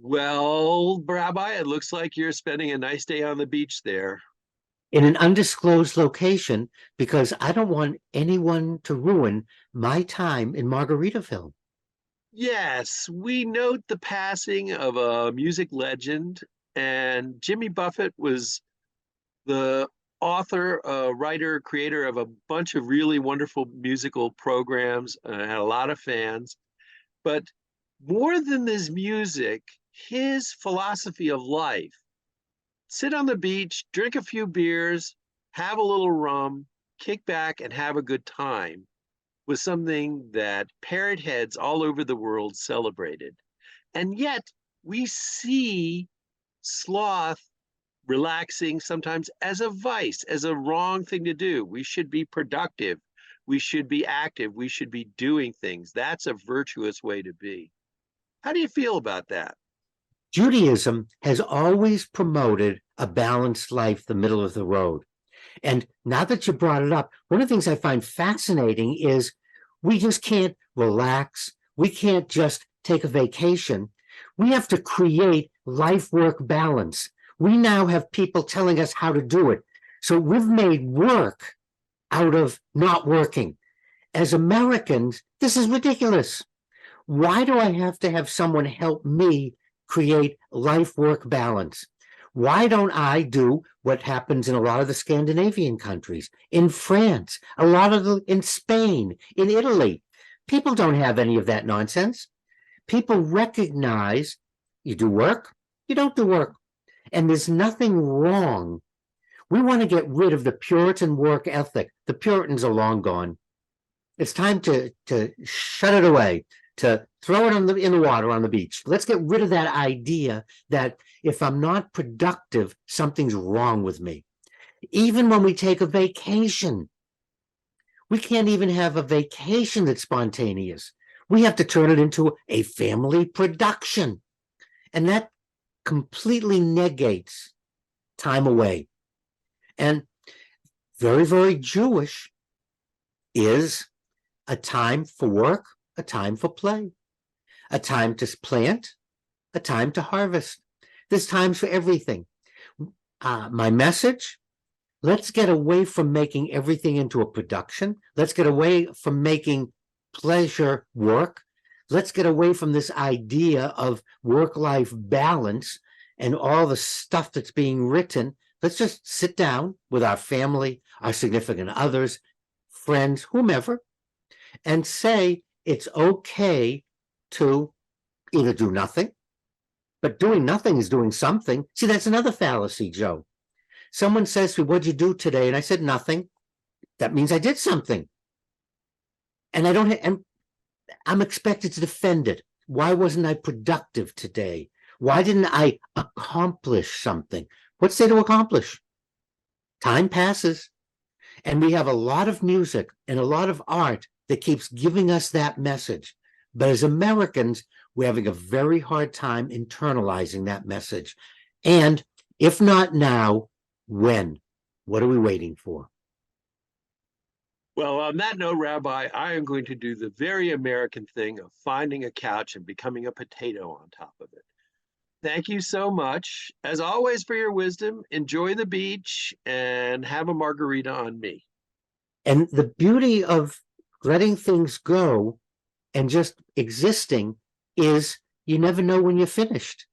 Well, Rabbi, it looks like you're spending a nice day on the beach there. In an undisclosed location because I don't want anyone to ruin my time in Margaritaville. Yes, we note the passing of a music legend, and Jimmy Buffett was the author, writer, creator of a bunch of really wonderful musical programs, had a lot of fans. But more than this music, his philosophy of life: sit on the beach, drink a few beers, have a little rum, kick back, and have a good time was something that parrot heads all over the world celebrated. And yet we see sloth relaxing sometimes as a vice, as a wrong thing to do. We should be productive. We should be active. We should be doing things. That's a virtuous way to be. How do you feel about that? Judaism has always promoted a balanced life, the middle of the road. And now that you brought it up, one of the things I find fascinating is we just can't relax. We can't just take a vacation. We have to create life-work balance. We now have people telling us how to do it. So we've made work out of not working. As Americans, this is ridiculous. Why do I have to have someone help me create life-work balance? Why don't I do what happens in a lot of the Scandinavian countries, in France, in Spain, in Italy? People don't have any of that nonsense. People recognize you do work, you don't do work. And there's nothing wrong. We want to get rid of the Puritan work ethic. The Puritans are long gone. It's time to shut it away, to throw it in the water on the beach. Let's get rid of that idea that if I'm not productive, something's wrong with me. Even when we take a vacation, we can't even have a vacation that's spontaneous. We have to turn it into a family production. And that completely negates time away. And very, very Jewish is a time for work, a time for play, a time to plant, a time to harvest. There's times for everything. My message: let's get away from making everything into a production. Let's get away from making pleasure work. Let's get away from this idea of work-life balance and all the stuff that's being written. Let's just sit down with our family, our significant others, friends, whomever, and say it's okay to either do nothing, but doing nothing is doing something. See, that's another fallacy, Joe. Someone says to me, "What'd you do today?" And I said, "Nothing." That means I did something. And I'm expected to defend it. Why wasn't I productive today? Why didn't I accomplish something? What's there to accomplish? Time passes. And we have a lot of music and a lot of art that keeps giving us that message. But as Americans, we're having a very hard time internalizing that message. And if not now, when? What are we waiting for? Well, on that note, Rabbi, I am going to do the very American thing of finding a couch and becoming a potato on top of it. Thank you so much, as always, for your wisdom. Enjoy the beach and have a margarita on me. And the beauty of letting things go and just existing is you never know when you're finished.